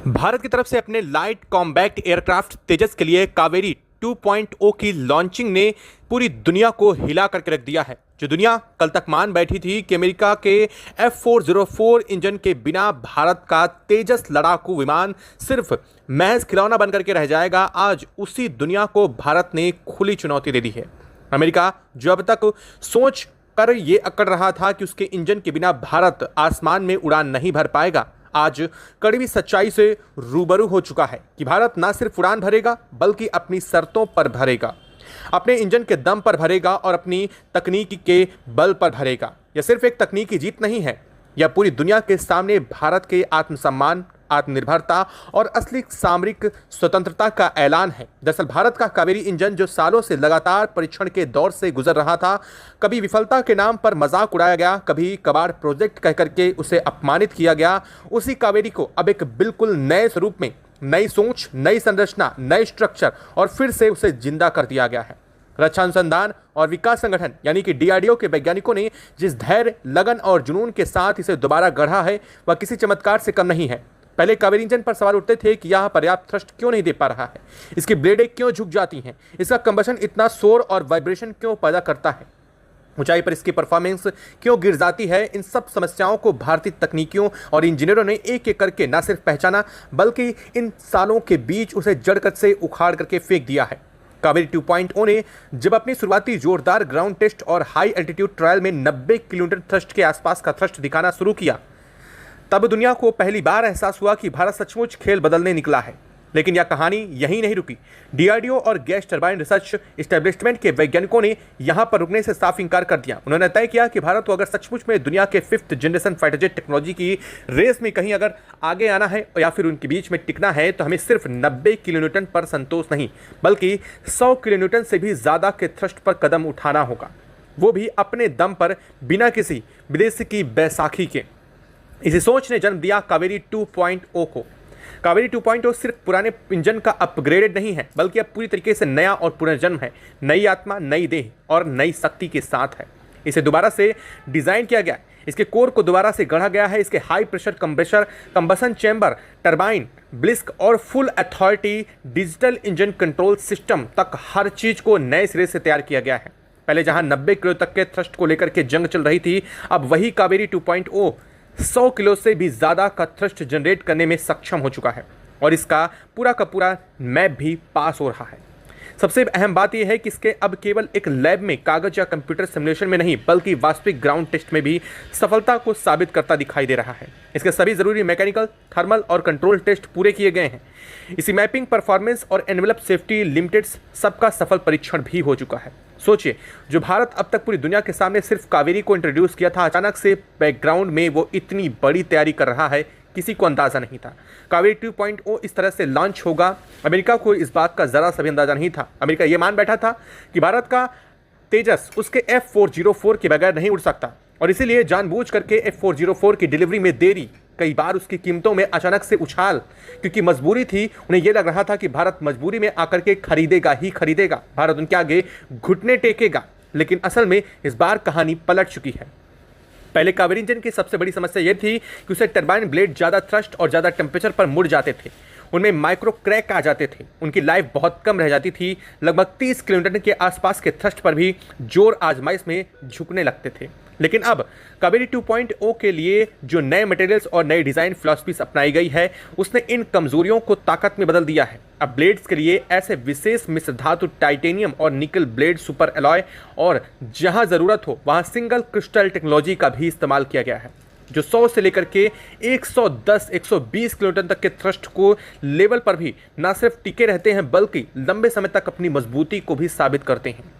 भारत की तरफ से अपने लाइट कॉम्बैक्ट एयरक्राफ्ट तेजस के लिए कावेरी 2.0 की लॉन्चिंग ने पूरी दुनिया को हिला करके रख दिया है। जो दुनिया कल तक मान बैठी थी कि अमेरिका के F404 इंजन के बिना भारत का तेजस लड़ाकू विमान सिर्फ महज खिलौना बनकर के रह जाएगा, आज उसी दुनिया को भारत ने खुली चुनौती दे दी है। अमेरिका जो अब तक सोच कर ये अकड़ रहा था कि उसके इंजन के बिना भारत आसमान में उड़ान नहीं भर पाएगा, आज कड़वी सच्चाई से रूबरू हो चुका है कि भारत ना सिर्फ उड़ान भरेगा बल्कि अपनी शर्तों पर भरेगा, अपने इंजन के दम पर भरेगा और अपनी तकनीक के बल पर भरेगा। यह सिर्फ एक तकनीकी जीत नहीं है, यह पूरी दुनिया के सामने भारत के आत्मसम्मान, आत्मनिर्भरता और असली सामरिक स्वतंत्रता का ऐलान है। दरअसल भारत का कावेरी इंजन जो सालों से लगातार परीक्षण के दौर से गुजर रहा था, कभी विफलता के नाम पर मजाक उड़ाया गया, कभी कबाड़ प्रोजेक्ट कह करके उसे अपमानित किया गया, उसी कावेरी को अब एक बिल्कुल नए स्वरूप में, नई सोच, नई संरचना, नए स्ट्रक्चर और फिर से उसे जिंदा कर दिया गया है। रक्षा अनुसंधान और विकास संगठन यानी कि DRDO के वैज्ञानिकों ने जिस धैर्य, लगन और जुनून के साथ इसे दोबारा गढ़ा है, वह किसी चमत्कार से कम नहीं है। पहले कावेरी इंजन पर सवाल उठते थे कि यह पर्याप्त थ्रस्ट क्यों नहीं दे पा रहा है, इसकी ब्लेडें क्यों झुक जाती हैं, इसका कंबशन इतना शोर और वाइब्रेशन क्यों पैदा करता है, ऊंचाई पर इसकी परफॉर्मेंस क्यों गिर जाती है। इन सब समस्याओं को भारतीय तकनीकियों और इंजीनियरों ने एक एक करके न सिर्फ पहचाना बल्कि इन सालों के बीच उसे जड़ से उखाड़ करके फेंक दिया है। कावेरी 2.0 ने जब अपनी शुरुआती जोरदार ग्राउंड टेस्ट और हाई एल्टीट्यूड ट्रायल में 90 किलोमीटर थ्रस्ट के आसपास का थ्रस्ट दिखाना शुरू किया, तब दुनिया को पहली बार एहसास हुआ कि भारत सचमुच खेल बदलने निकला है। लेकिन यह कहानी यहीं नहीं रुकी। DRDO और गैस टरबाइन रिसर्च एस्टेब्लिशमेंट के वैज्ञानिकों ने यहां पर रुकने से साफ इंकार कर दिया। उन्होंने तय किया कि भारत को अगर सचमुच में दुनिया के 5th generation fighter jet technology की रेस में कहीं अगर आगे आना है या फिर उनके बीच में टिकना है, तो हमें सिर्फ 90 किलोन्यूटन पर संतोष नहीं बल्कि 100 किलोन्यूटन से भी ज़्यादा के थ्रस्ट पर कदम उठाना होगा, वो भी अपने दम पर, बिना किसी विदेशी की बैसाखी के। इसी सोच ने जन्म दिया कावेरी 2.0 को। कावेरी 2.0 सिर्फ पुराने इंजन का अपग्रेडेड नहीं है बल्कि अब पूरी तरीके से नया और पुनर्जन्म है। नई आत्मा, नई देह और नई शक्ति के साथ है। इसे दोबारा से डिज़ाइन किया गया, इसके कोर को दोबारा से गढ़ा गया है, इसके high pressure compressor, combustion chamber, turbine, blisk और full authority digital engine control system तक हर चीज़ को नए सिरे से तैयार किया गया है। पहले जहां 90 किलो तक के थ्रस्ट को लेकर के जंग चल रही थी, अब वही कावेरी 2.0 100 किलो से भी ज़्यादा का थ्रस्ट जनरेट करने में सक्षम हो चुका है और इसका पूरा का पूरा मैप भी पास हो रहा है। सबसे अहम बात यह है कि इसके अब केवल एक लैब में, कागज या कंप्यूटर सिमुलेशन में नहीं बल्कि वास्तविक ग्राउंड टेस्ट में भी सफलता को साबित करता दिखाई दे रहा है। इसके सभी जरूरी मैकेनिकल, थर्मल और कंट्रोल टेस्ट पूरे किए गए हैं। इसी मैपिंग, परफॉर्मेंस और एनवेलप सेफ्टी लिमिटेड्स सबका सफल परीक्षण भी हो चुका है। सोचिए, जो भारत अब तक पूरी दुनिया के सामने सिर्फ कावेरी को इंट्रोड्यूस किया था, अचानक से बैकग्राउंड में वो इतनी बड़ी तैयारी कर रहा है, किसी को अंदाजा नहीं था। कावेरी 2.0 इस तरह से लॉन्च होगा, अमेरिका को इस बात का ज़रा सा भी अंदाजा नहीं था। अमेरिका ये मान बैठा था कि भारत का तेजस उसके F404 के बगैर नहीं उड़ सकता और इसीलिए जानबूझ करके F404 की डिलीवरी में देरी, कई बार उसकी कीमतों में अचानक से उछाल, क्योंकि मजबूरी थी। उन्हें यह लग रहा था कि भारत मजबूरी में आकर के खरीदेगा ही खरीदेगा, भारत उनके आगे घुटने टेकेगा। लेकिन असल में इस बार कहानी पलट चुकी है। पहले कावेरी इंजन की सबसे बड़ी समस्या यह थी कि उसे टरबाइन ब्लेड ज़्यादा थ्रस्ट और ज़्यादा टेम्परेचर पर मुड़ जाते थे, उनमें माइक्रो क्रैक आ जाते थे, उनकी लाइफ बहुत कम रह जाती थी, लगभग 30 किलोमीटर के आसपास के थ्रस्ट पर भी जोर आजमाइश में झुकने लगते थे। लेकिन अब कावेरी 2.0 के लिए जो नए मटेरियल्स और नई डिज़ाइन फिलॉसफीज अपनाई गई है, उसने इन कमजोरियों को ताकत में बदल दिया है। अब ब्लेड्स के लिए ऐसे विशेष मिश्र धातु टाइटेनियम और निकल ब्लेड सुपर एलॉय और जहां ज़रूरत हो वहां सिंगल क्रिस्टल टेक्नोलॉजी का भी इस्तेमाल किया गया है, जो 100 से लेकर के 110-120 किलोमीटर तक के थ्रस्ट को लेवल पर भी न सिर्फ टिके रहते हैं बल्कि लंबे समय तक अपनी मजबूती को भी साबित करते हैं।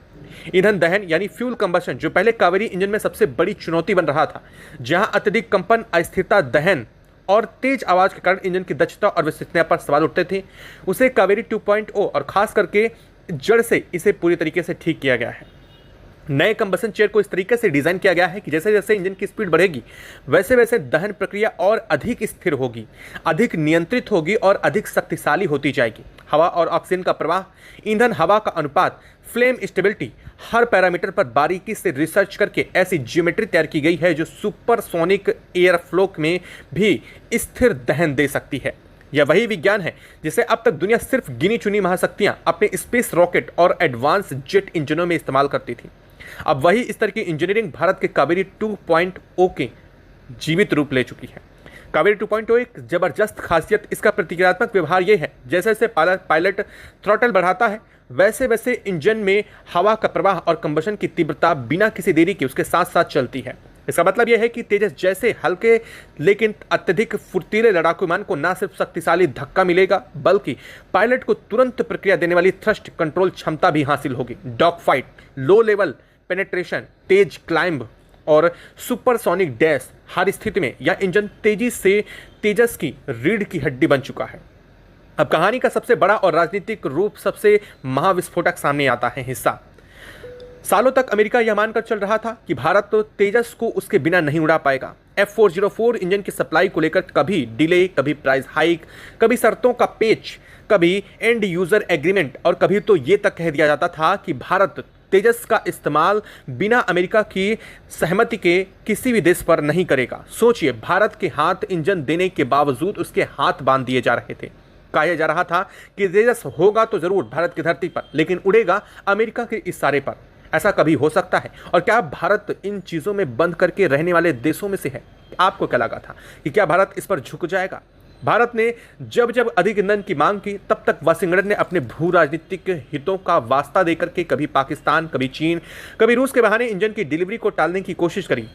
ईंधन दहन यानी फ्यूल कंबशन, जो पहले कावेरी इंजन में सबसे बड़ी चुनौती बन रहा था, जहां अत्यधिक कंपन, अस्थिरता, दहन और तेज आवाज के कारण इंजन की दक्षता और विश्वसनीयता पर सवाल उठते थे, उसे कावेरी 2.0 और खास करके जड़ से इसे पूरी तरीके से ठीक किया गया है। नए कंबसन चेयर को इस तरीके से डिज़ाइन किया गया है कि जैसे जैसे इंजन की स्पीड बढ़ेगी वैसे वैसे दहन प्रक्रिया और अधिक स्थिर होगी, अधिक नियंत्रित होगी और अधिक शक्तिशाली होती जाएगी। हवा और ऑक्सीजन का प्रवाह, ईंधन हवा का अनुपात, फ्लेम स्टेबिलिटी, हर पैरामीटर पर बारीकी से रिसर्च करके ऐसी ज्योमेट्री तैयार की गई है जो सुपरसोनिक एयर फ्लो में भी स्थिर दहन दे सकती है। यह वही विज्ञान है जिसे अब तक दुनिया सिर्फ गिनी चुनी महाशक्तियां अपने स्पेस रॉकेट और एडवांस जेट इंजनों में इस्तेमाल करती थी। अब वही इस तरह की इंजीनियरिंग भारत के कावेरी 2.0 के जीवित रूप ले चुकी है। कावेरी 2.0 एक जबरदस्त खासियत इसका प्रतिक्रियात्मक व्यवहार यह है, जैसे जैसे पायलट थ्रॉटल बढ़ाता है वैसे वैसे इंजन में हवा का प्रवाह और कंबशन की तीव्रता बिना किसी देरी के उसके साथ साथ चलती है। इसका मतलब यह है कि तेजस जैसे हल्के लेकिन अत्यधिक फुर्तीले लड़ाकू विमान को न सिर्फ शक्तिशाली धक्का मिलेगा बल्कि पायलट को तुरंत प्रक्रिया देने वाली थ्रस्ट कंट्रोल क्षमता भी हासिल होगी। Dog fight, low level penetration, तेज क्लाइंब और सुपरसोनिक डैश, हर स्थिति में यह इंजन तेजी से तेजस की रीढ़ की हड्डी बन चुका है। अब कहानी का सबसे बड़ा और राजनीतिक रूप सबसे महाविस्फोटक सामने आता है हिस्सा। सालों तक अमेरिका यह मानकर चल रहा था कि भारत तो तेजस को उसके बिना नहीं उड़ा पाएगा। F404 इंजन की सप्लाई को लेकर कभी डिले, कभी प्राइस हाइक, कभी शर्तों का पेच, कभी एंड यूजर एग्रीमेंट और कभी तो ये तक कह दिया जाता था कि भारत तेजस का इस्तेमाल बिना अमेरिका की सहमति के किसी भी देश पर नहीं करेगा। सोचिए, भारत के हाथ इंजन देने के बावजूद उसके हाथ बांध दिए जा रहे थे। कहा जा रहा था कि तेजस होगा तो जरूर भारत की धरती पर, लेकिन उड़ेगा अमेरिका के इशारे पर। ऐसा कभी हो सकता है? और क्या भारत इन चीजों में बंद करके रहने वाले देशों में से है? आपको क्या लगा था कि क्या भारत इस पर झुक जाएगा? भारत ने जब जब अधिक ईंधन की मांग की तब तक वाशिंगटन ने अपने भू राजनीतिक हितों का वास्ता देकर के कभी पाकिस्तान, कभी चीन, कभी रूस के बहाने इंजन की डिलीवरी को टालने की कोशिश करी।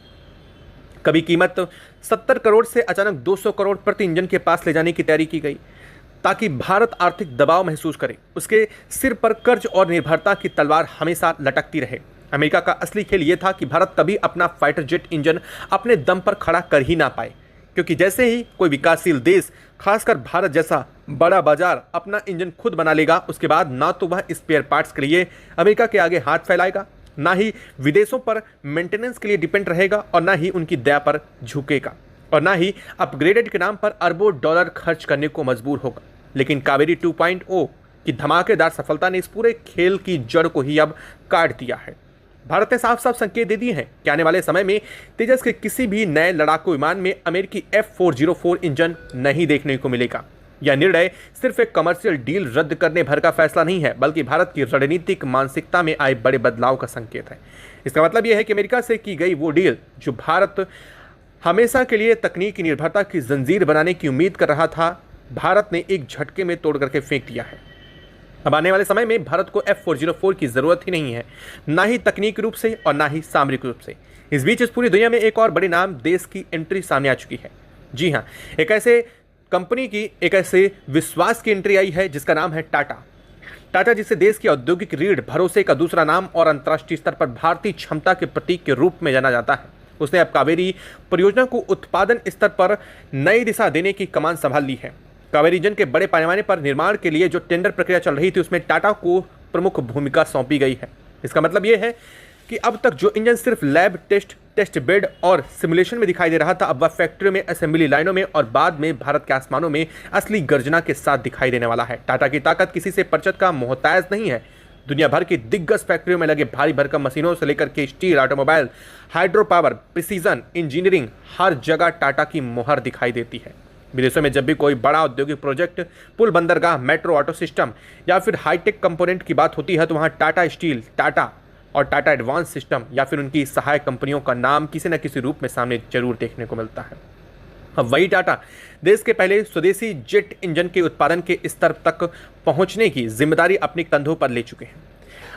कभी कीमत 70 करोड़ से अचानक 200 करोड़ प्रति इंजन के पास ले जाने की तैयारी की गई ताकि भारत आर्थिक दबाव महसूस करे। उसके सिर पर कर्ज और निर्भरता की तलवार हमेशा लटकती रहे। अमेरिका का असली खेल यह था कि भारत कभी अपना फाइटर जेट इंजन अपने दम पर खड़ा कर ही ना पाए, क्योंकि जैसे ही कोई विकासशील देश, खासकर भारत जैसा बड़ा बाजार, अपना इंजन खुद बना लेगा, उसके बाद ना तो वह स्पेयर पार्ट्स के लिए अमेरिका के आगे हाथ फैलाएगा, ना ही विदेशों पर मेंटेनेंस के लिए डिपेंड रहेगा और ना ही उनकी दया पर झुकेगा और ना ही अपग्रेडेड के नाम पर अरबों डॉलर खर्च करने को मजबूर होगा। लेकिन कावेरी 2.0 की धमाकेदार सफलता ने इस पूरे खेल की जड़ को ही अब काट दिया है। भारत ने साफ साफ संकेत दे दिए हैं कि आने वाले समय में तेजस के किसी भी नए लड़ाकू विमान में अमेरिकी F404 इंजन नहीं देखने को मिलेगा। यह निर्णय सिर्फ एक कमर्शियल डील रद्द करने भर का फैसला नहीं है, बल्कि भारत की रणनीतिक मानसिकता में आए बड़े बदलाव का संकेत है। इसका मतलब यह है कि अमेरिका से की गई वो डील जो भारत हमेशा के लिए तकनीक की निर्भरता की जंजीर बनाने की उम्मीद कर रहा था, भारत ने एक झटके में तोड़ करके फेंक दिया है। अब आने वाले समय में भारत को F404 की जरूरत ही नहीं है, ना ही तकनीकी रूप से और ना ही सामरिक रूप से। इस बीच इस पूरी दुनिया में एक और बड़े नाम देश की एंट्री सामने आ चुकी है। जी हाँ, एक ऐसे कंपनी की, एक ऐसे विश्वास की एंट्री आई है जिसका नाम है टाटा। टाटा, जिसे देश की औद्योगिक रीढ़, भरोसे का दूसरा नाम और अंतर्राष्ट्रीय स्तर पर भारतीय क्षमता के प्रतीक के रूप में जाना जाता है, उसने अब कावेरी परियोजना को उत्पादन स्तर पर नई दिशा देने की कमान संभाल ली है। कावेरी इंजन के बड़े पैमाने पर निर्माण के लिए जो टेंडर प्रक्रिया चल रही थी उसमें टाटा को प्रमुख भूमिका सौंपी गई है। इसका मतलब यह है कि अब तक जो इंजन सिर्फ लैब टेस्ट बेड और सिमुलेशन में दिखाई दे रहा था, अब वह फैक्ट्रियों में, असेंबली लाइनों में और बाद में भारत के आसमानों में असली गर्जना के साथ दिखाई देने वाला है। टाटा की ताकत किसी से परचत का मोहताज नहीं है। दुनिया भर की दिग्गज फैक्ट्रियों में लगे भारी भरकम मशीनों से लेकर के steel, automobile, hydro power, precision engineering, हर जगह टाटा की मोहर दिखाई देती है। विदेशों में जब भी कोई बड़ा औद्योगिक प्रोजेक्ट, पुल, बंदरगाह, मेट्रो, ऑटो सिस्टम या फिर हाईटेक कंपोनेंट की बात होती है तो वहाँ टाटा स्टील, टाटा और टाटा एडवांस सिस्टम या फिर उनकी सहायक कंपनियों का नाम किसी न किसी रूप में सामने जरूर देखने को मिलता है। अब वही टाटा देश के पहले स्वदेशी जेट इंजन के उत्पादन के स्तर तक पहुंचने की जिम्मेदारी अपने कंधों पर ले चुके हैं।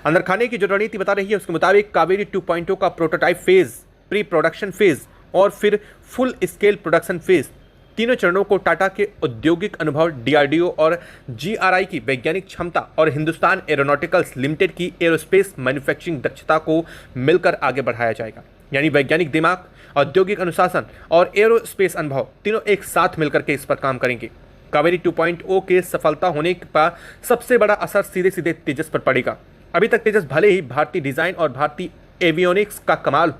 अंदर खाने की जो रणनीति बता रही है उसके मुताबिक कावेरी 2.0 का prototype phase, pre production phase और फिर फुल स्केल प्रोडक्शन फेज, तीनों चरणों को टाटा के औद्योगिक अनुभव, DRDO और GRI की वैज्ञानिक क्षमता और हिंदुस्तान एरोनॉटिकल्स लिमिटेड की एरोस्पेस मैन्युफैक्चरिंग दक्षता को मिलकर आगे बढ़ाया जाएगा। यानी वैज्ञानिक दिमाग, औद्योगिक अनुशासन और एरोस्पेस अनुभव तीनों एक साथ मिलकर के इस पर काम करेंगे। कावेरी 2.0 के सफलता होने का सबसे बड़ा असर सीधे सीधे तेजस पर पड़ेगा। अभी तक तेजस भले ही भारतीय डिजाइन और भारतीय एवियोनिक्स का कमाल हो,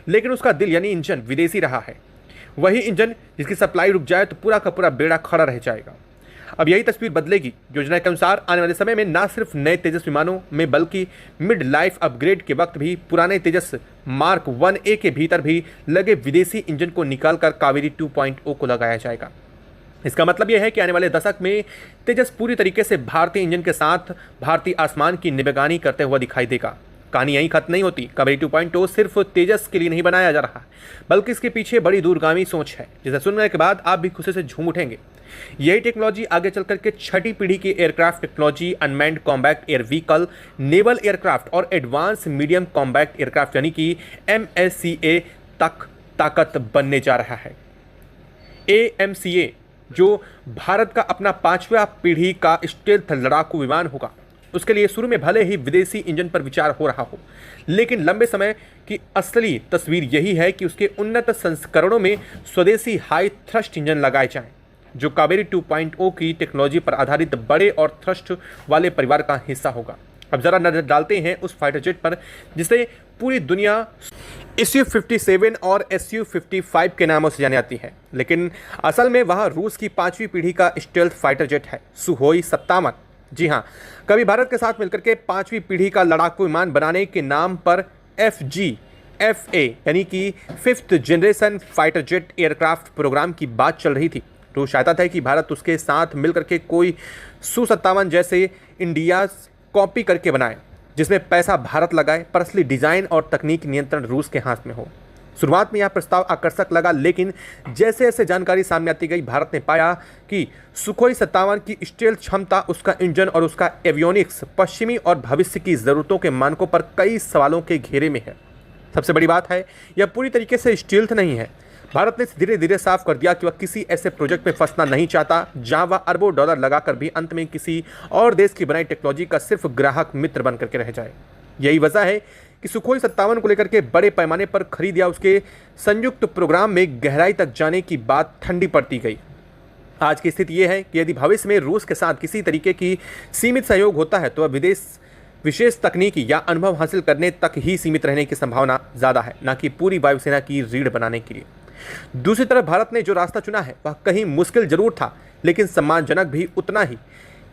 लेकिन उसका दिल यानी इंजन विदेशी रहा है। वही इंजन जिसकी सप्लाई रुक जाए तो पूरा का पूरा बेड़ा खड़ा रह जाएगा। अब यही तस्वीर बदलेगी। योजना के अनुसार आने वाले समय में न सिर्फ नए तेजस विमानों में बल्कि मिड लाइफ अपग्रेड के वक्त भी पुराने तेजस मार्क 1A के भीतर भी लगे विदेशी इंजन को निकालकर कावेरी 2.0 को लगाया जाएगा। इसका मतलब यह है कि आने वाले दशक में तेजस पूरी तरीके से भारतीय इंजन के साथ भारतीय आसमान की निगरानी करते हुआ दिखाई देगा। कहानी यहीं खत्म नहीं होती। कावेरी 2.0 सिर्फ तेजस के लिए नहीं बनाया जा रहा, बल्कि इसके पीछे बड़ी दूरगामी सोच है, जिसे सुनने के बाद आप भी खुशी से झूम उठेंगे। यही टेक्नोलॉजी आगे चल करके छठी पीढ़ी की aircraft technology, unmanned combat air vehicle, naval aircraft और एडवांस मीडियम कॉम्बैट एयरक्राफ्ट यानी कि MSCA तक ताकत बनने जा रहा है। AMCA जो भारत का अपना 5वां पीढ़ी का स्टेल्थ लड़ाकू विमान होगा, उसके लिए शुरू में भले ही विदेशी इंजन पर विचार हो रहा हो, लेकिन लंबे समय की असली तस्वीर यही है कि उसके उन्नत संस्करणों में स्वदेशी हाई थ्रस्ट इंजन लगाए जाएं, जो कावेरी 2.0 की टेक्नोलॉजी पर आधारित बड़े और थ्रस्ट वाले परिवार का हिस्सा होगा। अब जरा नजर डालते हैं उस फाइटर जेट पर जिसे पूरी दुनिया Su-57 और Su-55 के नामों से जानी जाती है, लेकिन असल में वह रूस की 5वीं पीढ़ी का स्टेल्थ फाइटर जेट है, सुहोई 57। जी हाँ, कभी भारत के साथ मिलकर के 5वीं पीढ़ी का लड़ाकू विमान बनाने के नाम पर FGFA यानी कि 5th generation fighter jet aircraft programme की बात चल रही थी। तो चाहता था कि भारत उसके साथ मिलकर के कोई Su-57 जैसे इंडिया कॉपी करके बनाए, जिसमें पैसा भारत लगाए, पर असली डिजाइन और तकनीक नियंत्रण रूस के हाथ में हो। शुरुआत में यह प्रस्ताव आकर्षक लगा, लेकिन जैसे जैसे जानकारी सामने आती गई, भारत ने पाया कि सुखोई 57 की स्टेल्थ क्षमता, उसका इंजन और उसका एवियोनिक्स पश्चिमी और भविष्य की जरूरतों के मानकों पर कई सवालों के घेरे में है। सबसे बड़ी बात है, यह पूरी तरीके से स्टेल्थ नहीं है। भारत ने धीरे धीरे साफ कर दिया कि वह किसी ऐसे प्रोजेक्ट में फंसना नहीं चाहता जहां वह अरबों डॉलर लगाकर भी अंत में किसी और देश की बनाई टेक्नोलॉजी का सिर्फ ग्राहक मित्र बन करके रह जाए। यही वजह है कि सुखोई 57 को लेकर के बड़े पैमाने पर खरीद या उसके संयुक्त प्रोग्राम में गहराई तक जाने की बात ठंडी पड़ती गई। आज की स्थिति यह है कि यदि भविष्य में रूस के साथ किसी तरीके की सीमित सहयोग होता है तो वह विशेष तकनीकी या अनुभव हासिल करने तक ही सीमित रहने की संभावना ज़्यादा है, न कि पूरी वायुसेना की रीढ़ बनाने के लिए। दूसरी तरफ भारत ने जो रास्ता चुना है वह कहीं मुश्किल जरूर था, लेकिन सम्मानजनक भी उतना ही।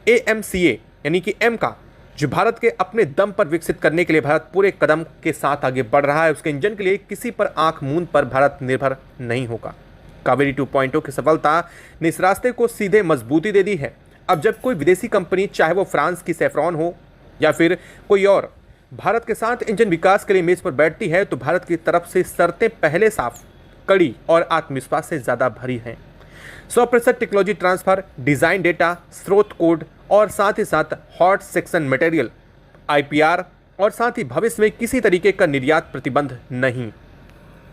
AMCA यानी कि M का जो भारत के अपने दम पर विकसित करने के लिए भारत पूरे कदम के साथ आगे बढ़ रहा है, उसके इंजन के लिए किसी पर आंख मूंद पर भारत निर्भर नहीं होगा। कावेरी 2.0 की सफलता ने इस रास्ते को सीधे मजबूती दे दी है। अब जब कोई विदेशी कंपनी, चाहे वो फ्रांस की सेफ्रॉन हो या फिर कोई और, भारत के साथ इंजन विकास के लिए मेज पर बैठती है, तो भारत की तरफ से शर्तें पहले साफ, कड़ी और आत्मविश्वास से ज़्यादा भरी हैं। 100% टेक्नोलॉजी ट्रांसफर, डिज़ाइन डेटा, स्रोत कोड और साथ ही साथ हॉट सेक्शन मटेरियल IPR और साथ ही भविष्य में किसी तरीके का निर्यात प्रतिबंध नहीं।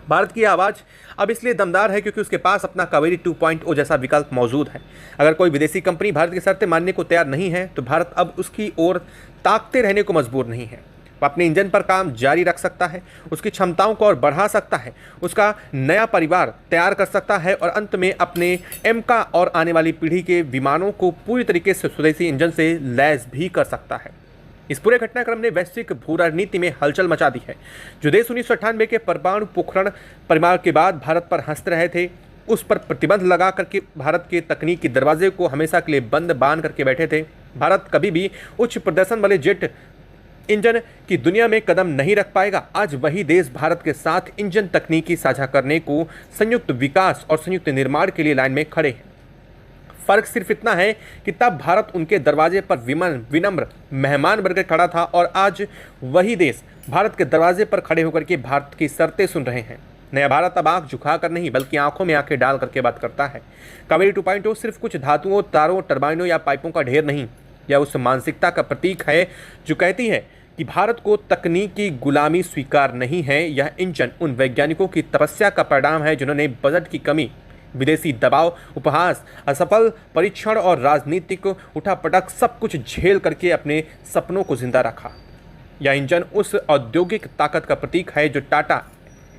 भारत की आवाज़ अब इसलिए दमदार है क्योंकि उसके पास अपना कावेरी 2.0 जैसा विकल्प मौजूद है। अगर कोई विदेशी कंपनी भारत की शर्तें मानने को तैयार नहीं है तो भारत अब उसकी ओर ताकते रहने को मजबूर नहीं है। वह अपने इंजन पर काम जारी रख सकता है, उसकी क्षमताओं को और बढ़ा सकता है, उसका नया परिवार तैयार कर सकता है और अंत में अपने M का और आने वाली पीढ़ी के विमानों को पूरी तरीके से स्वदेशी इंजन से लैस भी कर सकता है। इस पूरे घटनाक्रम ने वैश्विक भू राजनीति में हलचल मचा दी है। जो देश 1998 के परमाणु पोखरण परिमाण के बाद भारत पर हंसते रहे थे, उस पर प्रतिबंध लगा करके भारत के तकनीक के दरवाजे को हमेशा के लिए बंद बांध करके बैठे थे। भारत कभी भी उच्च प्रदर्शन वाले जेट इंजन की दुनिया में कदम नहीं रख पाएगा। आज वही देश भारत के साथ इंजन तकनीकी साझा करने को, संयुक्त विकास और संयुक्त निर्माण के लिए लाइन में खड़े हैं। फर्क सिर्फ इतना है कि तब भारत उनके दरवाजे पर विनम्र मेहमान बनकर खड़ा था और आज वही देश भारत के दरवाजे पर खड़े होकर के भारत की शर्तें सुन रहे हैं। नया भारत अब आंख झुका कर नहीं बल्कि आंखों में आंखें डाल करके बात करता है। कावेरी 2.0 सिर्फ कुछ धातुओं, तारों, टरबाइनों या पाइपों का ढेर नहीं, यह उस मानसिकता का प्रतीक है जो कहती है कि भारत को तकनीकी गुलामी स्वीकार नहीं है। यह इंजन उन वैज्ञानिकों की तपस्या का परिणाम है जिन्होंने बजट की कमी, विदेशी दबाव, उपहास, असफल परीक्षण और राजनीतिक उठापटक सब कुछ झेल करके अपने सपनों को जिंदा रखा। यह इंजन उस औद्योगिक ताकत का प्रतीक है जो टाटा,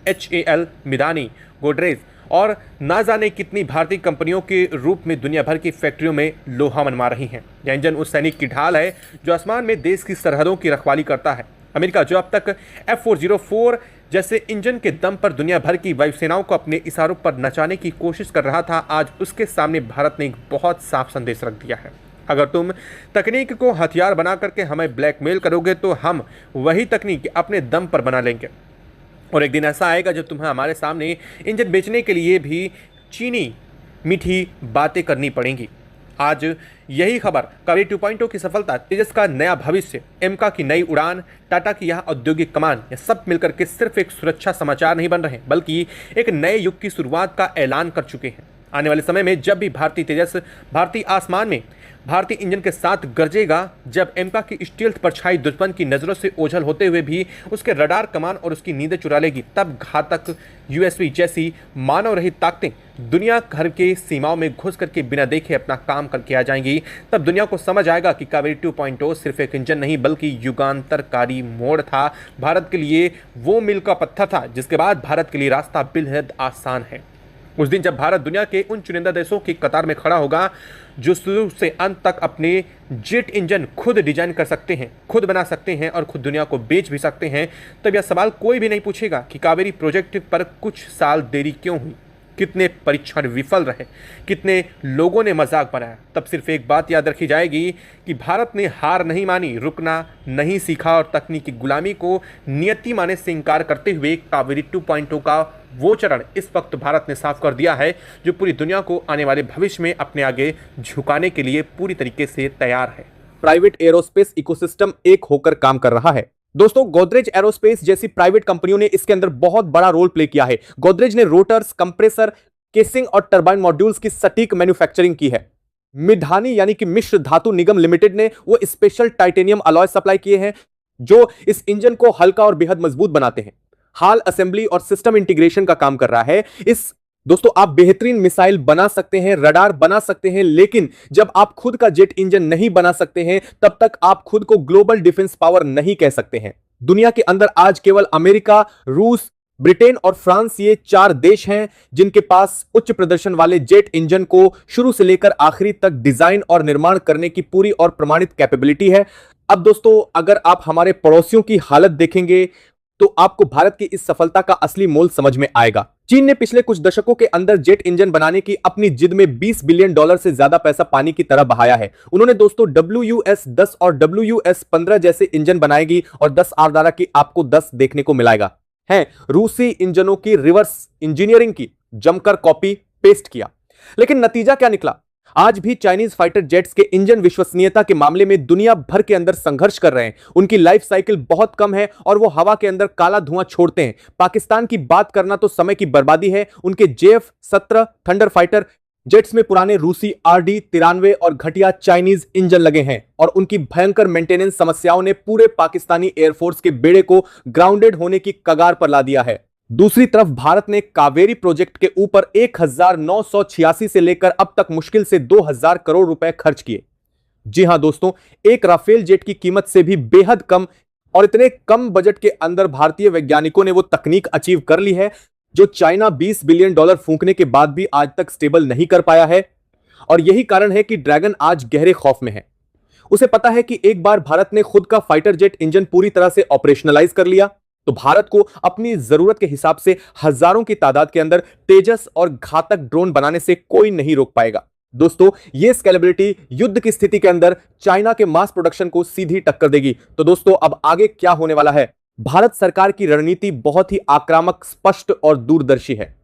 HAL, मिधानी, गोदरेज और ना जाने कितनी भारतीय कंपनियों के रूप में दुनिया भर की फैक्ट्रियों में लोहा मनवा रही हैं। यह इंजन उस सैनिक की ढाल है जो आसमान में देश की सरहदों की रखवाली करता है। अमेरिका जो अब तक F404 जैसे इंजन के दम पर दुनिया भर की वायुसेनाओं को अपने इशारों पर नचाने की कोशिश कर रहा था, आज उसके सामने भारत ने एक बहुत साफ संदेश रख दिया है। अगर तुम तकनीक को हथियार बना करके हमें ब्लैकमेल करोगे तो हम वही तकनीक अपने दम पर बना लेंगे। और एक दिन ऐसा आएगा जब तुम्हें हमारे सामने इंजन बेचने के लिए भी चीनी मीठी बातें करनी पड़ेंगी। आज यही खबर कावेरी 2.0 की सफलता, तेजस का नया भविष्य, एमका की नई उड़ान, टाटा की यह औद्योगिक कमान, ये सब मिलकर के सिर्फ एक सुरक्षा समाचार नहीं बन रहे बल्कि एक नए युग की शुरुआत का ऐलान कर चुके हैं। आने वाले समय में जब भी भारतीय तेजस भारतीय आसमान में भारतीय इंजन के साथ गरजेगा, जब एमका की स्टील्थ परछाई दुश्मन की नजरों से ओझल होते हुए भी उसके रडार कमान और उसकी नींदें चुरा लेगी, तब घातक यूएसवी जैसी मानव रहित ताकतें दुनिया भर के सीमाओं में घुस करके बिना देखे अपना काम करके आ जाएंगी। तब दुनिया को समझ आएगा कि कावेरी 2.0 सिर्फ एक इंजन नहीं बल्कि युगांतरकारी मोड़ था। भारत के लिए वो मील का पत्थर था जिसके बाद भारत के लिए रास्ता बेहद आसान है। उस दिन जब भारत दुनिया के उन चुनिंदा देशों की कतार में खड़ा होगा जो शुरू से अंत तक अपने जेट इंजन खुद डिजाइन कर सकते हैं, खुद बना सकते हैं और खुद दुनिया को बेच भी सकते हैं, तब यह सवाल कोई भी नहीं पूछेगा कि कावेरी प्रोजेक्ट पर कुछ साल देरी क्यों हुई, कितने परीक्षण विफल रहे, कितने लोगों ने मजाक बनाया। तब सिर्फ एक बात याद रखी जाएगी कि भारत ने हार नहीं मानी, रुकना नहीं सीखा और तकनीकी गुलामी को नियति माने से इंकार करते हुए कावेरी 2.0 का वो चरण इस वक्त भारत ने साफ कर दिया है जो पूरी दुनिया को आने वाले भविष्य में अपने आगे झुकाने के लिए पूरी तरीके से तैयार है। प्राइवेट एरोस्पेस इकोसिस्टम एक होकर काम कर रहा है। दोस्तों, गोदरेज एरोस्पेस जैसी प्राइवेट कंपनियों ने इसके अंदर बहुत बड़ा रोल प्ले किया है। गोदरेज ने रोटर्स, कंप्रेसर, केसिंग और टरबाइन मॉड्यूल्स की सटीक मैन्युफैक्चरिंग की है। मिधानी यानी कि मिश्र धातु निगम लिमिटेड ने वो स्पेशल टाइटेनियम अलॉय सप्लाई किए हैं जो इस इंजन को हल्का और बेहद मजबूत बनाते हैं। हाल असेंबली और सिस्टम इंटीग्रेशन का काम कर रहा है। दोस्तों, आप बेहतरीन मिसाइल बना सकते हैं, रडार बना सकते हैं, लेकिन जब आप खुद का जेट इंजन नहीं बना सकते हैं तब तक आप खुद को ग्लोबल डिफेंस पावर नहीं कह सकते हैं। दुनिया के अंदर आज केवल अमेरिका, रूस, ब्रिटेन और फ्रांस, ये 4 देश हैं जिनके पास उच्च प्रदर्शन वाले जेट इंजन को शुरू से लेकर आखिरी तक डिजाइन और निर्माण करने की पूरी और प्रमाणित कैपेबिलिटी है। अब दोस्तों, अगर आप हमारे पड़ोसियों की हालत देखेंगे तो आपको भारत की इस सफलता का असली मोल समझ में आएगा। चीन ने पिछले कुछ दशकों के अंदर जेट इंजन बनाने की अपनी जिद में $20 बिलियन से ज्यादा पैसा पानी की तरह बहाया है। उन्होंने दोस्तों WUS-10 और WUS-15 जैसे इंजन बनाएगी और 10 आरदारा की आपको 10 देखने को मिलाएगा। है रूसी इंजनों की रिवर्स इंजीनियरिंग की जमकर कॉपी पेस्ट किया, लेकिन नतीजा क्या निकला? आज भी चाइनीज फाइटर जेट्स के इंजन विश्वसनीयता के मामले में दुनिया भर के अंदर संघर्ष कर रहे हैं। उनकी लाइफ साइकिल बहुत कम है और वो हवा के अंदर काला धुआं छोड़ते हैं। पाकिस्तान की बात करना तो समय की बर्बादी है। उनके JF-17 थंडर फाइटर जेट्स में पुराने रूसी RD-93 और घटिया चाइनीज इंजन लगे हैं और उनकी भयंकर मेंटेनेंस समस्याओं ने पूरे पाकिस्तानी एयरफोर्स के बेड़े को ग्राउंडेड होने की कगार पर ला दिया है। दूसरी तरफ भारत ने कावेरी प्रोजेक्ट के ऊपर 1986 से लेकर अब तक मुश्किल से 2000 करोड़ रुपए खर्च किए। जी हां दोस्तों, एक राफेल जेट की कीमत से भी बेहद कम और इतने कम बजट के अंदर भारतीय वैज्ञानिकों ने वो तकनीक अचीव कर ली है जो चाइना $20 बिलियन फूंकने के बाद भी आज तक स्टेबल नहीं कर पाया है। और यही कारण है कि ड्रैगन आज गहरे खौफ में है। उसे पता है कि एक बार भारत ने खुद का फाइटर जेट इंजन पूरी तरह से ऑपरेशनलाइज कर लिया तो भारत को अपनी जरूरत के हिसाब से हजारों की तादाद के अंदर तेजस और घातक ड्रोन बनाने से कोई नहीं रोक पाएगा। दोस्तों, यह स्केलेबिलिटी युद्ध की स्थिति के अंदर चाइना के मास प्रोडक्शन को सीधी टक्कर देगी। तो दोस्तों, अब आगे क्या होने वाला है? भारत सरकार की रणनीति बहुत ही आक्रामक, स्पष्ट और दूरदर्शी है।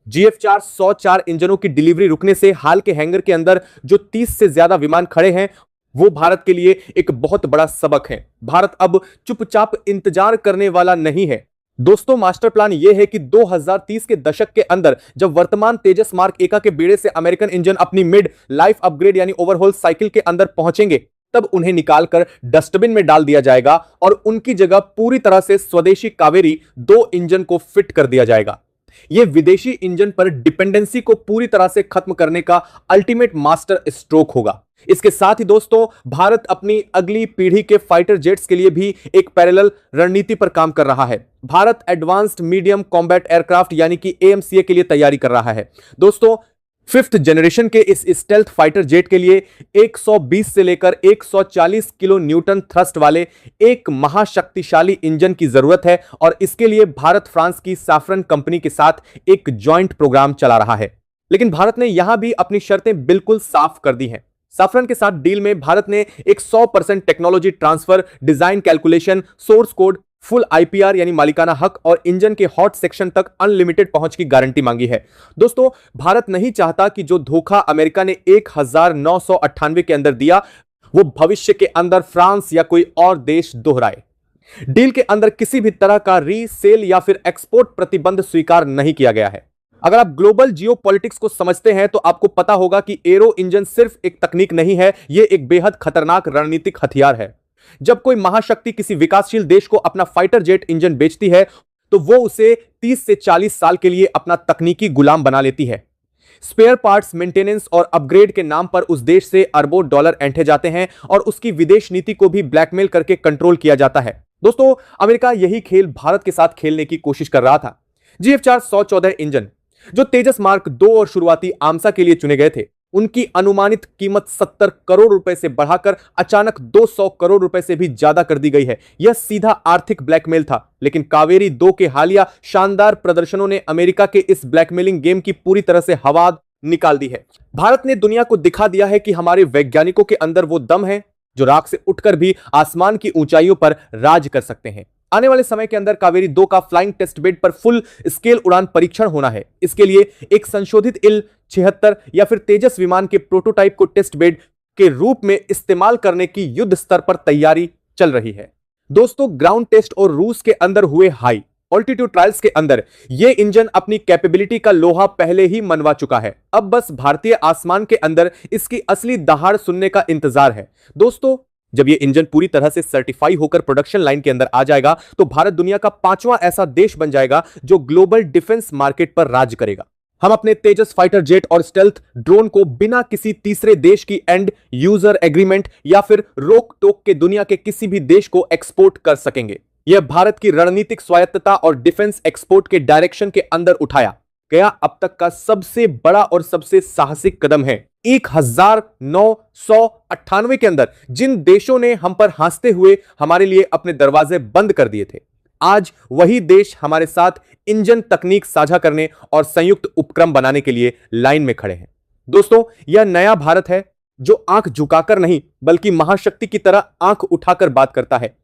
GF-4 104 इंजनों की डिलीवरी रुकने से हाल के हैंगर के अंदर जो 30 से ज्यादा विमान खड़े हैं वो भारत के लिए एक बहुत बड़ा सबक है। भारत अब चुपचाप इंतजार करने वाला नहीं है। दोस्तों, मास्टर प्लान यह है कि 2030 के दशक के अंदर जब वर्तमान तेजस मार्क एका के बेड़े से अमेरिकन इंजन अपनी मिड लाइफ अपग्रेड यानी ओवरहॉल साइकिल के अंदर पहुंचेंगे, तब उन्हें निकालकर डस्टबिन में डाल दिया जाएगा और उनकी जगह पूरी तरह से स्वदेशी कावेरी 2 इंजन को फिट कर दिया जाएगा। यह विदेशी इंजन पर डिपेंडेंसी को पूरी तरह से खत्म करने का अल्टीमेट मास्टर स्ट्रोक होगा। इसके साथ ही दोस्तों, भारत अपनी अगली पीढ़ी के फाइटर जेट्स के लिए भी एक पैरेलल रणनीति पर काम कर रहा है। Bharat advanced medium combat aircraft यानी कि AMCA के लिए तैयारी कर रहा है। दोस्तों, 5th जनरेशन के इस स्टेल्थ फाइटर जेट के लिए 120 से लेकर 140 किलो न्यूटन थ्रस्ट वाले एक महाशक्तिशाली इंजन की जरूरत है और इसके लिए भारत फ्रांस की सैफरन कंपनी के साथ एक जॉइंट प्रोग्राम चला रहा है। लेकिन भारत ने यहां भी अपनी शर्तें बिल्कुल साफ कर दी हैं। सैफरन के साथ डील में भारत ने एक 100% technology transfer, design calculation, source code full IPR यानी मालिकाना हक और इंजन के हॉट सेक्शन तक अनलिमिटेड पहुंच की गारंटी मांगी है। दोस्तों, भारत नहीं चाहता कि जो धोखा अमेरिका ने 1998 के अंदर दिया वो भविष्य के अंदर फ्रांस या कोई और देश दोहराए। डील के अंदर किसी भी तरह का रीसेल या फिर एक्सपोर्ट प्रतिबंध स्वीकार नहीं किया गया है। अगर आप ग्लोबल जियोपॉलिटिक्स को समझते हैं तो आपको पता होगा कि एरो इंजन सिर्फ एक तकनीक नहीं है, यह एक बेहद खतरनाक रणनीतिक हथियार है। जब कोई महाशक्ति किसी विकासशील देश को अपना फाइटर जेट इंजन बेचती है तो वो उसे 30 से 40 साल के लिए अपना तकनीकी गुलाम बना लेती है। स्पेयर पार्ट्स, मेंटेनेंस और अपग्रेड के नाम पर उस देश से अरबों डॉलर ऐंठे जाते हैं और उसकी विदेश नीति को भी ब्लैकमेल करके कंट्रोल किया जाता है। दोस्तों, अमेरिका यही खेल भारत के साथ खेलने की कोशिश कर रहा था। GF4 114 इंजन जो तेजस मार्क 2 और शुरुआती आमसा के लिए चुने गए थे, उनकी अनुमानित कीमत 70 करोड़ रुपए से बढ़ाकर अचानक 200 करोड़ रुपए से भी ज्यादा कर दी गई है। यह सीधा आर्थिक ब्लैकमेल था, लेकिन कावेरी 2 के हालिया शानदार प्रदर्शनों ने अमेरिका के इस ब्लैकमेलिंग गेम की पूरी तरह से हवा निकाल दी है। भारत ने दुनिया को दिखा दिया है कि हमारे वैज्ञानिकों के अंदर वो दम है जो राख से उठकर भी आसमान की ऊंचाइयों पर राज कर सकते हैं। आने वाले समय के अंदर कावेरी 2 का फ्लाइंग टेस्ट बेड पर फुल स्केल उड़ान परीक्षण होना है। इसके लिए एक संशोधित IL-76 या फिर तेजस विमान के प्रोटोटाइप को टेस्ट बेड के रूप में इस्तेमाल करने की युद्ध स्तर पर तैयारी चल रही है। दोस्तों, ग्राउंड टेस्ट और रूस के अंदर हुए हाई ऑल्टीट्यूड ट्रायल्स के अंदर यह इंजन अपनी कैपेबिलिटी का लोहा पहले ही मनवा चुका है। अब बस भारतीय आसमान के अंदर इसकी असली दहाड़ सुनने का इंतजार है। दोस्तों, जब यह इंजन पूरी तरह से सर्टिफाई होकर प्रोडक्शन लाइन के अंदर आ जाएगा तो भारत दुनिया का 5वां ऐसा देश बन जाएगा जो ग्लोबल डिफेंस मार्केट पर राज करेगा। हम अपने तेजस फाइटर जेट और स्टेल्थ ड्रोन को बिना किसी तीसरे देश की एंड यूजर एग्रीमेंट या फिर रोक टोक के दुनिया के किसी भी देश को एक्सपोर्ट कर सकेंगे। यह भारत की रणनीतिक स्वायत्तता और डिफेंस एक्सपोर्ट के डायरेक्शन के अंदर उठाया गया अब तक का सबसे बड़ा और सबसे साहसिक कदम है। 1998 के अंदर जिन देशों ने हम पर हंसते हुए हमारे लिए अपने दरवाजे बंद कर दिए थे, आज वही देश हमारे साथ इंजन तकनीक साझा करने और संयुक्त उपक्रम बनाने के लिए लाइन में खड़े हैं। दोस्तों, यह नया भारत है जो आंख झुकाकर नहीं बल्कि महाशक्ति की तरह आंख उठाकर बात करता है।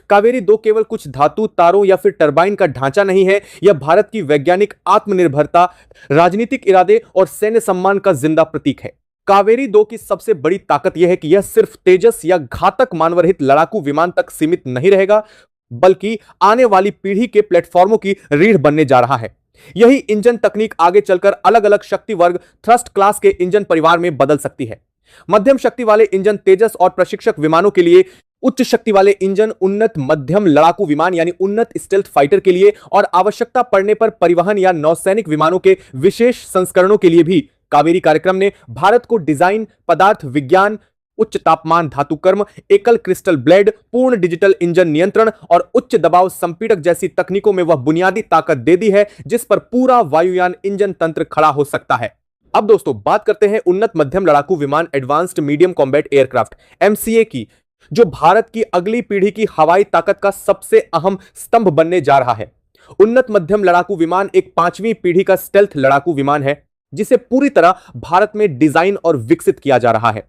कावेरी 2 केवल कुछ धातु तारों या फिर टरबाइन का ढांचा नहीं है, यह भारत की वैज्ञानिक आत्मनिर्भरता, राजनीतिक इरादे और सैन्य सम्मान का जिंदा प्रतीक है। कावेरी 2 की सबसे बड़ी ताकत यह है कि यह सिर्फ तेजस या घातक मानवरहित लड़ाकू विमान तक सीमित नहीं रहेगा, बल्कि आने वाली पीढ़ी के प्लेटफॉर्मों की रीढ़ बनने जा रहा है। यही इंजन तकनीक आगे चलकर अलग अलग शक्ति वर्ग थ्रस्ट क्लास के इंजन परिवार में बदल सकती है। मध्यम शक्ति वाले इंजन तेजस और प्रशिक्षक विमानों के लिए, उच्च शक्ति वाले इंजन उन्नत मध्यम लड़ाकू विमान यानी उन्नत स्टेल्थ फाइटर के लिए और आवश्यकता पड़ने पर परिवहन या नौसैनिक विमानों के विशेष संस्करणों के लिए भी कावेरी कार्यक्रम ने भारत को डिजाइन, पदार्थ विज्ञान, उच्च तापमान धातुकर्म, एकल क्रिस्टल ब्लेड, पूर्ण डिजिटल इंजन नियंत्रण और उच्च दबाव संपीड़क जैसी तकनीकों में वह बुनियादी ताकत दे दी है जिस पर पूरा वायुयान इंजन तंत्र खड़ा हो सकता है। अब दोस्तों, बात करते हैं उन्नत मध्यम लड़ाकू विमान advanced medium combat aircraft MCA की, जो भारत की अगली पीढ़ी की हवाई ताकत का सबसे अहम स्तंभ बनने जा रहा है। उन्नत मध्यम लड़ाकू विमान एक 5वीं पीढ़ी का स्टेल्थ लड़ाकू विमान है जिसे पूरी तरह भारत में डिजाइन और विकसित किया जा रहा है।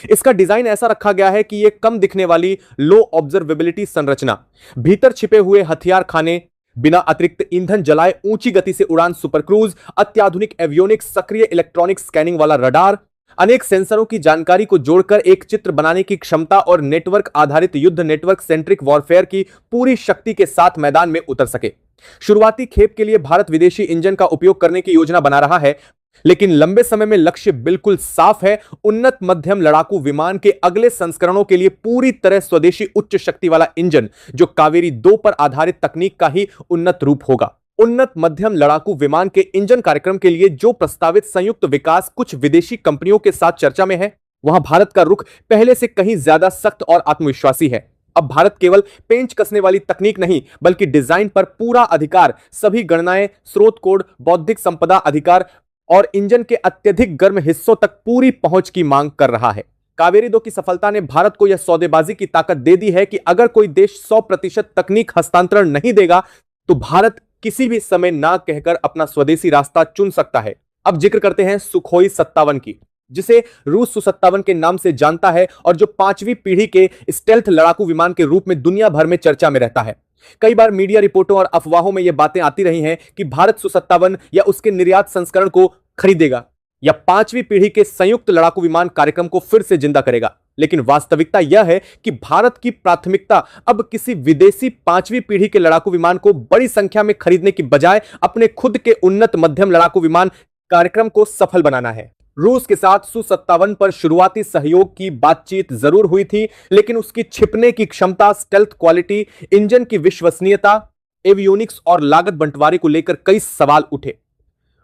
इसका डिजाइन ऐसा रखा गया है कि यह कम दिखने वाली लो ऑब्जर्वेबिलिटी संरचना, भीतर छिपे हुए हथियार खाने, बिना अतिरिक्त ईंधन जलाए ऊंची गति से उड़ान सुपर क्रूज, अत्याधुनिक एवियोनिक्स, सक्रिय इलेक्ट्रॉनिक स्कैनिंग वाला रडार, अनेक सेंसरों की जानकारी को जोड़कर एक चित्र बनाने की क्षमता और नेटवर्क आधारित युद्ध, नेटवर्क सेंट्रिक वॉरफेयर की पूरी शक्ति के साथ मैदान में उतर सके। शुरुआती खेप के लिए भारत विदेशी इंजन का उपयोग करने की योजना बना रहा है, लेकिन लंबे समय में लक्ष्य बिल्कुल साफ है। उन्नत मध्यम लड़ाकू विमान के अगले संस्करणों के लिए पूरी तरह स्वदेशी उच्च शक्ति वाला इंजन जो कावेरी 2 पर आधारित तकनीक का ही उन्नत रूप होगा। उन्नत मध्यम लड़ाकू विमान के इंजन कार्यक्रम के लिए जो प्रस्तावित संयुक्त विकास कुछ विदेशी कंपनियों के साथ चर्चा में है, वहां भारत का रुख पहले से कहीं ज्यादा सख्त और आत्मविश्वासी है। अब भारत केवल पेंच कसने वाली तकनीक नहीं बल्कि डिजाइन पर पूरा अधिकार, सभी गणनाएं, स्रोत कोड, बौद्धिक संपदा अधिकार और इंजन के अत्यधिक गर्म हिस्सों तक पूरी पहुंच की मांग कर रहा है। कावेरी 2 की सफलता ने भारत को यह सौदेबाजी की ताकत दे दी है कि अगर कोई देश 100% तकनीक हस्तांतरण नहीं देगा तो भारत किसी भी समय ना कहकर अपना स्वदेशी रास्ता चुन सकता है। अब जिक्र करते हैं सुखोई 57 की, जिसे रूस Su-57 के नाम से जानता है और जो 5वीं पीढ़ी के स्टेल्थ लड़ाकू विमान के रूप में दुनिया भर में चर्चा में रहता है। कई बार मीडिया रिपोर्टों और अफवाहों में यह बातें आती रही हैं कि भारत Su-57 या उसके निर्यात संस्करण को खरीदेगा या 5वीं पीढ़ी के संयुक्त लड़ाकू विमान कार्यक्रम को फिर से जिंदा करेगा। लेकिन वास्तविकता यह है कि भारत की प्राथमिकता अब किसी विदेशी 5वीं पीढ़ी के लड़ाकू विमान को बड़ी संख्या में खरीदने की बजाय अपने खुद के उन्नत मध्यम लड़ाकू विमान कार्यक्रम को सफल बनाना है। रूस के साथ Su-57 पर शुरुआती सहयोग की बातचीत जरूर हुई थी, लेकिन उसकी छिपने की क्षमता, स्टेल्थ क्वालिटी, इंजन की विश्वसनीयता, एवियोनिक्स और लागत बंटवारे को लेकर कई सवाल उठे।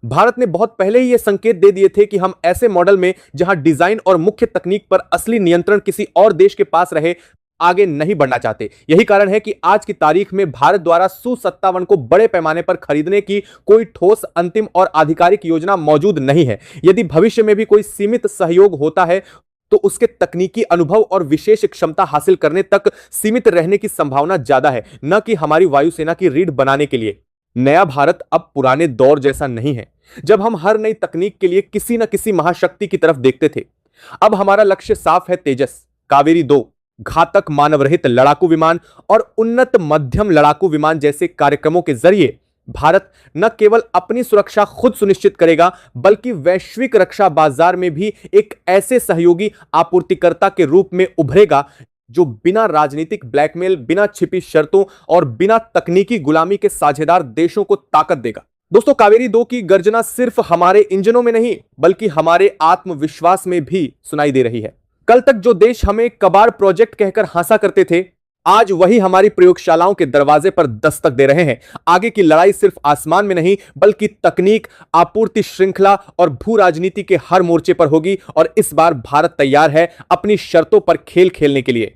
भारत ने बहुत पहले ही यह संकेत दे दिए थे कि हम ऐसे मॉडल में जहां डिजाइन और मुख्य तकनीक पर असली नियंत्रण किसी और देश के पास रहे, आगे नहीं बढ़ना चाहते। यही कारण है कि आज की तारीख में भारत द्वारा Su-57 को बड़े पैमाने पर खरीदने की कोई ठोस, अंतिम और आधिकारिक योजना मौजूद नहीं है। यदि भविष्य में भी कोई सीमित सहयोग होता है तो उसके तकनीकी अनुभव और विशेष क्षमता हासिल करने तक सीमित रहने की संभावना ज्यादा है, न कि हमारी वायुसेना की रीढ़ बनाने के लिए। नया भारत अब पुराने दौर जैसा नहीं है जब हम हर नई तकनीक के लिए किसी न किसी महाशक्ति की तरफ देखते थे। अब हमारा लक्ष्य साफ है, तेजस, कावेरी 2, घातक मानव रहित लड़ाकू विमान और उन्नत मध्यम लड़ाकू विमान जैसे कार्यक्रमों के जरिए भारत न केवल अपनी सुरक्षा खुद सुनिश्चित करेगा, बल्कि वैश्विक रक्षा बाजार में भी एक ऐसे सहयोगी आपूर्तिकर्ता के रूप में उभरेगा जो बिना राजनीतिक ब्लैकमेल, बिना छिपी शर्तों और बिना तकनीकी गुलामी के साझेदार देशों को ताकत देगा। दोस्तों, कावेरी 2 की गर्जना सिर्फ हमारे इंजनों में नहीं, बल्कि हमारे आत्मविश्वास में भी सुनाई दे रही है। कल तक जो देश हमें कबाड़ प्रोजेक्ट कहकर हंसा करते थे, आज वही हमारी प्रयोगशालाओं के दरवाजे पर दस्तक दे रहे हैं। आगे की लड़ाई सिर्फ आसमान में नहीं, बल्कि तकनीक, आपूर्ति श्रृंखला और भू राजनीति के हर मोर्चे पर होगी। और इस बार भारत तैयार है अपनी शर्तों पर खेल खेलने के लिए।